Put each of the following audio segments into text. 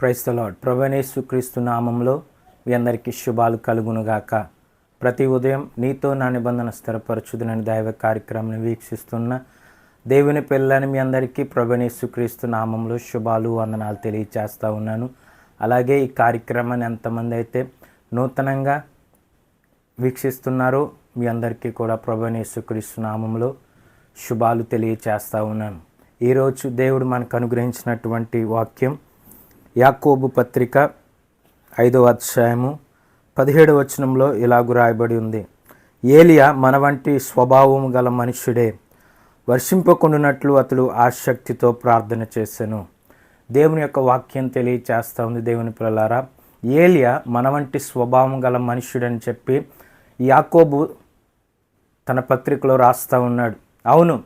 Praise the lord. ప్రభువైన యేసుక్రీస్తు నామంలో మీ అందరికీ శుభాలు కలుగునుగాక. ప్రతి ఉదయం నీతో నా నిబంధన స్థిరపరచుదునని దైవ కార్యక్రమాన్ని వీక్షిస్తున్న దేవుని పిల్లని మీ అందరికీ ప్రభువైన యేసుక్రీస్తు నామంలో శుభాలు వందనాలు తెలియచేస్తూ ఉన్నాను. అలాగే ఈ కార్యక్రమాన్ని ఎంతమంది అయితే నూతనంగా వీక్షిస్తున్నారో మీ అందరికీ కూడా ప్రభువైన యేసుక్రీస్తు నామంలో శుభాలు తెలియచేస్తూ ఉన్నాను. ఈరోజు దేవుడు మనకు అనుగ్రహించినటువంటి వాక్యం యాకోబు పత్రిక 5వ అధ్యాయము 17వ వచనంలో ఇలాగు రాయబడి ఉంది. ఏలియా మన వంటి స్వభావము గల మనుష్యుడే, వర్షింపకుండునట్లు అతడు ఆసక్తితో ప్రార్థన చేశాను. దేవుని యొక్క వాక్యం తెలియచేస్తూ ఉంది. దేవుని పిల్లలారా, ఏలియా మన వంటి స్వభావం గల మనుష్యుడని చెప్పి యాకోబు తన పత్రికలో రాస్తూ ఉన్నాడు. అవును,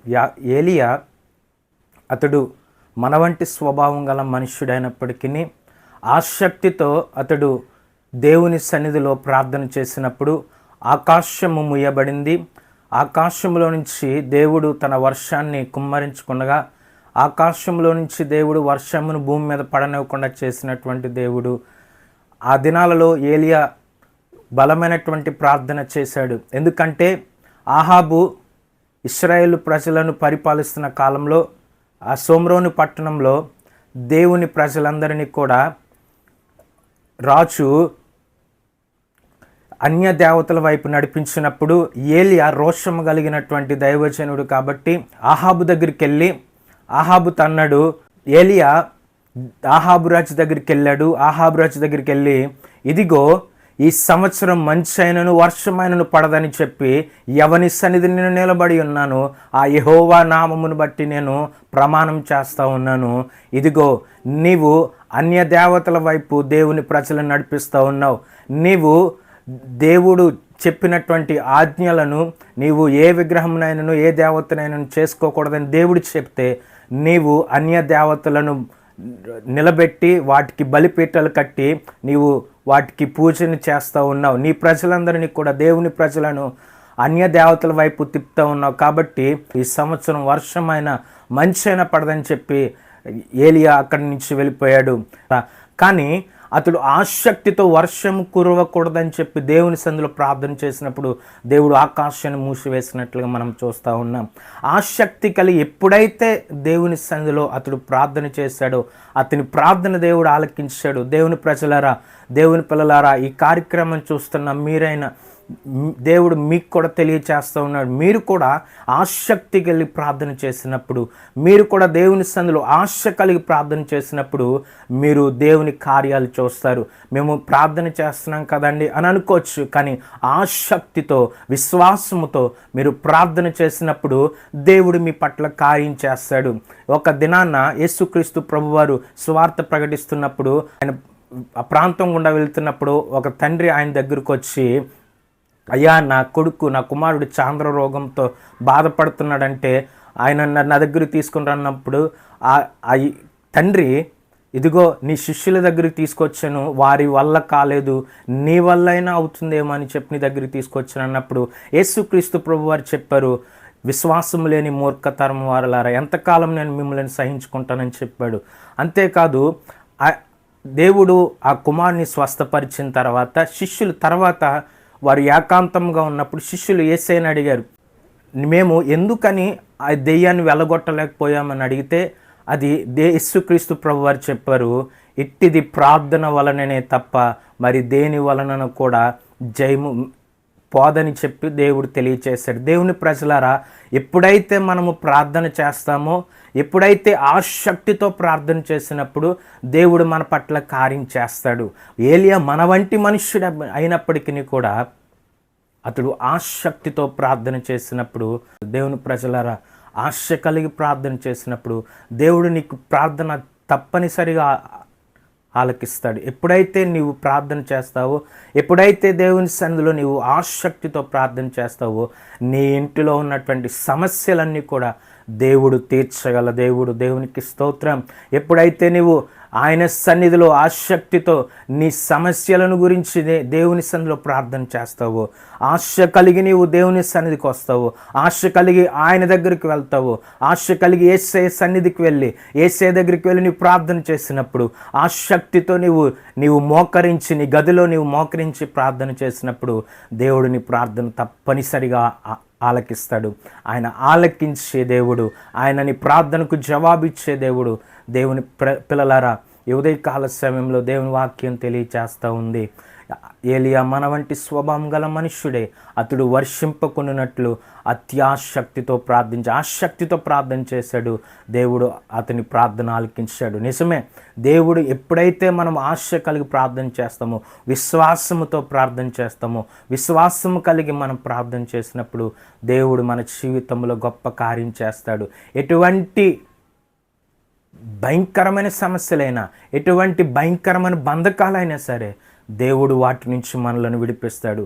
ఏలియా అతడు మన వంటి స్వభావం గల మనుష్యుడైనప్పటికీ ఆసక్తితో అతడు దేవుని సన్నిధిలో ప్రార్థన చేసినప్పుడు ఆకాశము ముయ్యబడింది. ఆకాశంలో నుంచి దేవుడు తన వర్షాన్ని కుమ్మరించుకుండగా, ఆకాశంలో నుంచి దేవుడు వర్షమును భూమి మీద పడనివ్వకుండా చేసినటువంటి దేవుడు ఆ దినాలలో ఏలియా బలమైనటువంటి ప్రార్థన చేశాడు. ఎందుకంటే ఆహాబు ఇశ్రాయేలు ప్రజలను పరిపాలిస్తున్న కాలంలో ఆ సోమ్రోను పట్టణంలో దేవుని ప్రజలందరినీ కూడా రాజు అన్య దేవతల వైపు నడిపించినప్పుడు ఏలియా రోషము కలిగినటువంటి దైవజనుడు కాబట్టి ఆహాబు దగ్గరికి వెళ్ళి ఆహాబు తన్నాడు. ఏలియా ఆహాబు రాజు దగ్గరికి వెళ్ళాడు. ఆహాబు రాజు దగ్గరికి వెళ్ళి, ఇదిగో ఈ సంవత్సరం మంచి అయినను వర్షమైనను పడదని చెప్పి ఎవని సన్నిధి నేను నిలబడి ఉన్నాను, ఆ యెహోవా నామమును బట్టి నేను ప్రమాణం చేస్తూ ఉన్నాను. ఇదిగో నీవు అన్య దేవతల వైపు దేవుని ప్రజలను నడిపిస్తూ ఉన్నావు. నీవు దేవుడు చెప్పినటువంటి ఆజ్ఞలను నీవు ఏ విగ్రహంనైనను ఏ దేవతనైనా చేసుకోకూడదని దేవుడు చెప్తే నీవు అన్య దేవతలను నిలబెట్టి వాటికి బలిపీఠాలు కట్టి నీవు వాటికి పూజను చేస్తూ ఉన్నావు. నీ ప్రజలందరినీ కూడా దేవుని ప్రజలను అన్య దేవతల వైపు తిప్పుతూ ఉన్నావు. కాబట్టి ఈ సంవత్సరం వర్షమైన మంచైనా పడదని చెప్పి ఏలియా అక్కడి నుంచి వెళ్ళిపోయాడు. కానీ అతడు ఆసక్తితో వర్షం కురవకూడదని చెప్పి దేవుని సన్నిధిలో ప్రార్థన చేసినప్పుడు దేవుడు ఆకాశాన్ని మూసివేసినట్లుగా మనం చూస్తూ ఉన్నాం. ఆసక్తి కలిగి ఎప్పుడైతే దేవుని సన్నిధిలో అతడు ప్రార్థన చేశాడో అతని ప్రార్థన దేవుడు ఆలకించాడు. దేవుని ప్రజలారా, దేవుని పిల్లలారా, ఈ కార్యక్రమం చూస్తున్న మీరైనా దేవుడు మీకు కూడా తెలియచేస్తూ ఉన్నాడు. మీరు కూడా ఆసక్తి కలిగి ప్రార్థన చేసినప్పుడు, మీరు కూడా దేవుని సన్నిధిలో ఆశ కలిగి ప్రార్థన చేసినప్పుడు మీరు దేవుని కార్యాలు చూస్తారు. మేము ప్రార్థన చేస్తున్నాం కదండి అని అనుకోవచ్చు, కానీ ఆసక్తితో విశ్వాసముతో మీరు ప్రార్థన చేసినప్పుడు దేవుడు మీ పట్ల కార్యం చేస్తాడు. ఒక దినాన యేసుక్రీస్తు ప్రభువారు సువార్త ప్రకటిస్తున్నప్పుడు ఆయన ఆ ప్రాంతం గుండా వెళ్తున్నప్పుడు ఒక తండ్రి ఆయన దగ్గరకు వచ్చి, అయ్యా నా కుమారుడు చాంద్ర రోగంతో బాధపడుతున్నాడంటే ఆయన నా దగ్గరికి తీసుకుని రన్నప్పుడు ఆ తండ్రి, ఇదిగో నీ శిష్యుల దగ్గరికి తీసుకొచ్చాను, వారి వల్ల కాలేదు, నీ వల్ల అయినా అవుతుందేమో అని చెప్పి నీ దగ్గరికి తీసుకొచ్చాను అన్నప్పుడు యేసుక్రీస్తు ప్రభు వారు చెప్పారు, విశ్వాసం లేని మూర్ఖతరం వారలారా, ఎంతకాలం నేను మిమ్మల్ని సహించుకుంటానని చెప్పాడు. అంతేకాదు దేవుడు ఆ కుమారుని స్వస్థపరిచిన తర్వాత శిష్యులు తర్వాత వారు ఏకాంతంగా ఉన్నప్పుడు శిష్యులు యేసయ్యని అడిగారు, మేము ఎందుకని ఆ దెయ్యాన్ని వెళ్ళగొట్టలేకపోయామని అడిగితే అది యేసుక్రీస్తు ప్రభు వారు చెప్పారు, ఇట్టిది ప్రార్థన వలననే తప్ప మరి దేని వలన కూడా జయము పోదని చెప్పి దేవుడు తెలియచేశాడు. దేవుని ప్రజలారా, ఎప్పుడైతే మనము ప్రార్థన చేస్తామో, ఎప్పుడైతే ఆసక్తితో ప్రార్థన చేసినప్పుడు దేవుడు మన పట్ల కార్యం చేస్తాడు. ఏలియా మన వంటి మనుష్యుడు అయినప్పటికీ కూడా అతడు ఆసక్తితో ప్రార్థన చేసినప్పుడు, దేవుని ప్రజలారా, ఆశ కలిగి ప్రార్థన చేసినప్పుడు దేవుడు నీకు ప్రార్థన తప్పనిసరిగా ఆలకిస్తాడు. ఎప్పుడైతే నీవు ప్రార్థన చేస్తావో, ఎప్పుడైతే దేవుని సన్నిధిలో నీవు ఆసక్తితో ప్రార్థన చేస్తావో, నీ ఇంటిలో ఉన్నటువంటి సమస్యలన్నీ కూడా దేవుడు తీర్చగల దేవుడు. దేవునికి స్తోత్రం. ఎప్పుడైతే నీవు ఆయన సన్నిధిలో ఆసక్తితో నీ సమస్యలను గురించి దేవుని సన్నిధిలో ప్రార్థన చేస్తావు, ఆశ కలిగి నీవు దేవుని సన్నిధికి వస్తావు, ఆశ కలిగి ఆయన దగ్గరికి వెళ్తావు, ఆశ కలిగి యేసయ్య సన్నిధికి వెళ్ళి యేసయ్య దగ్గరికి వెళ్ళి నీవు ప్రార్థన చేసినప్పుడు, ఆసక్తితో నీవు మోకరించి నీ గదిలో నీవు మోకరించి ప్రార్థన చేసినప్పుడు దేవుడు నీ ప్రార్థన తప్పనిసరిగా ఆలకిస్తాడు. ఆయన ఆలకించే దేవుడు, ఆయన నీ ప్రార్థనకు జవాబిచ్చే దేవుడు. దేవుని పిల్లలారా, ఈ ఉదయకాల సమయంలో దేవుని వాక్యం తెలియచేస్తూ ఉంది. ఏలియా మన వంటి స్వభావం గల మనుష్యుడే. అతడు వర్షింపకున్నట్లు అత్యాసక్తితో ఆసక్తితో ప్రార్థన చేశాడు. దేవుడు అతని ప్రార్థన ఆలకించాడు. నిజమే, దేవుడు ఎప్పుడైతే మనం ఆశ కలిగి ప్రార్థన చేస్తామో, విశ్వాసముతో ప్రార్థన చేస్తామో, విశ్వాసము కలిగి మనం ప్రార్థన చేసినప్పుడు దేవుడు మన జీవితంలో గొప్ప కార్యం చేస్తాడు. ఎటువంటి భయంకరమైన సమస్యలైనా, ఎటువంటి భయంకరమైన బంధకాలైనా సరే దేవుడు వాటి నుంచి మనలను విడిపిస్తాడు.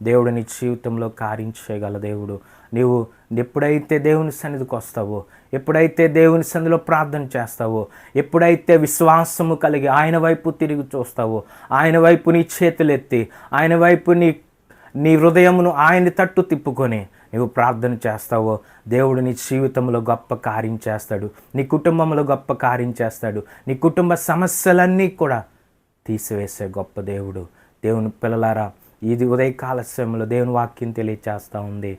దేవుడు నీ జీవితంలో కార్యం చేయగల దేవుడు. నీవు ఎప్పుడైతే దేవుని సన్నిధికి వస్తావో, ఎప్పుడైతే దేవుని సన్నిధిలో ప్రార్థన చేస్తావో, ఎప్పుడైతే విశ్వాసము కలిగి ఆయన వైపు తిరిగి చూస్తావో, ఆయన వైపు నీ చేతులెత్తి, ఆయన వైపు నీ హృదయమును ఆయన తట్టు తిప్పుకొని నీవు ప్రార్థన చేస్తావో, దేవుడు నీ జీవితంలో గొప్ప కార్యం చేస్తాడు. నీ కుటుంబంలో గొప్ప కార్యం చేస్తాడు. నీ కుటుంబ సమస్యలన్నీ కూడా తీసివేసే గొప్ప దేవుడు. దేవుని పిల్లలారా, ఇది ఉదయకాల సమయంలో దేవుని వాక్యం తెలియచేస్తూ ఉంది.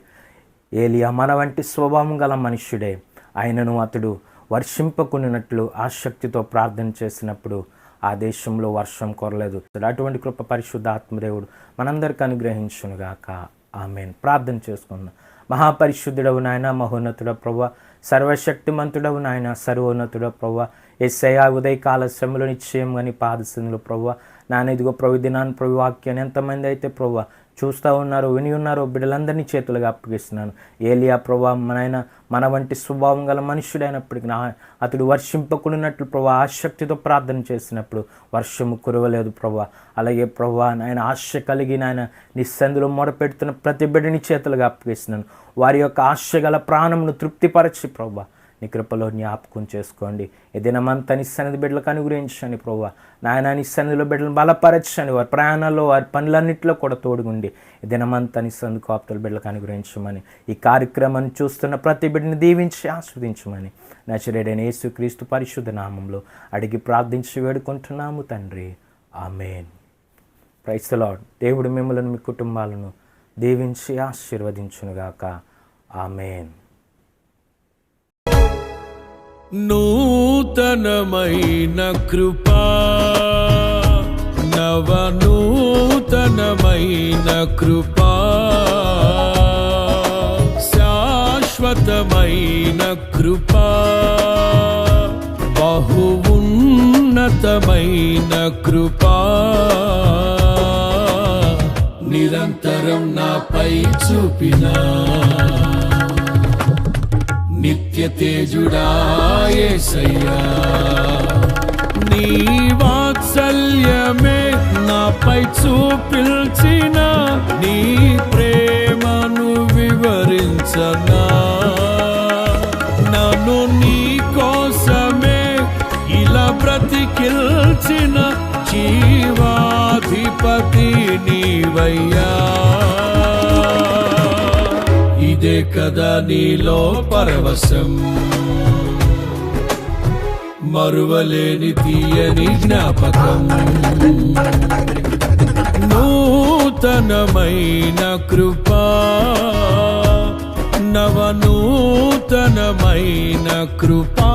ఏలియా మన వంటి స్వభావం గల మనుష్యుడే. ఆయనను అతడు వర్షింపకున్నట్లు ఆసక్తితో ప్రార్థన చేసినప్పుడు ఆ దేశంలో వర్షం కొరలేదు. అటువంటి కృప పరిశుద్ధ ఆత్మదేవుడు మనందరికీ అనుగ్రహించునుగాక. ఆమేన్. ప్రార్థన చేసుకుందాం. మహాపరిశుద్ధుడవు నాయన, మహోన్నతుడ ప్రభువా, సర్వశక్తిమంతుడవు నాయన, సర్వోన్నతుడ ప్రభువా, యేసయ్యా ఉదయకాల శ్రమలో నిశ్చయంగా నీ పాదసన్నిధిలో ప్రభువా, నాన్న ఇదిగో ప్రభు దినాన్ని ప్రభు వాక్యాన్ని ఎంతమంది అయితే ప్రభువా చూస్తూ ఉన్నారో, విని ఉన్నారో బిడ్డలందరినీ చేతులుగా అప్పగిస్తున్నాను. ఏలియా ప్రభువా, మన వంటి స్వభావం గల మనుష్యుడైనప్పటికీ అతడు వర్షింపకున్నట్లు ప్రభువా ఆసక్తితో ప్రార్థన చేసినప్పుడు వర్షము కురవలేదు ప్రభువా. అలాగే ప్రభువా, నాయన ఆశ కలిగి నాయన నీ సన్నిధిలో మొరపెడుతున్న ప్రతి బిడ్డని చేతులుగా అప్పగిస్తున్నాను. వారి యొక్క ఆశ గల ప్రాణమును తృప్తిపరచి ప్రభువా నీ కృపలో జ్ఞాపకం చేసుకోండి. ఈ దినమంతా నీ సన్నిధి బిడ్డలకు అనుగ్రహించండి ప్రభువా. నాయన నీ సన్నిధిలో బిడ్డలను బలపరచండి. వారి ప్రయాణాల్లో వారి పనులన్నింటిలో కూడా తోడుగుండి ఈ దినమంతా నీ సన్నిధి కాపుతల బిడ్డలకు అనుగ్రహించమని, ఈ కార్యక్రమాన్ని చూస్తున్న ప్రతి బిడ్డని దీవించి ఆస్వాదించమని నజరేయుడైన యేసుక్రీస్తు పరిశుద్ధ నామంలో అడిగి ప్రార్థించి వేడుకుంటున్నాము తండ్రి. ఆమేన్. Praise the lord. దేవుడు మిమ్మల్ని మీ కుటుంబాలను దీవించి ఆశీర్వదించునుగాక. ఆమేన్. నూతనమైన కృపా, నవనూతనమైన కృపా, శాశ్వతమైన కృపా, బహు ఉన్నతమైన కృపా, నిరంతరం నాపై చూపినా నిత్య తేజుడా యేసయ్యా. నీ వాత్సల్యమే నాపై చూపిల్చిన, నీ ప్రేమను వివరించనా, నన్ను నీ కోసమే ఇలా బ్రతికిల్చిన జీవాధిపతి నీవయ్యా. ఇదే కదా నీలో పరవశం, మరువలేని తీయని జ్ఞాపకం. నూతనమైన కృపా, నవనూతనమైన కృపా,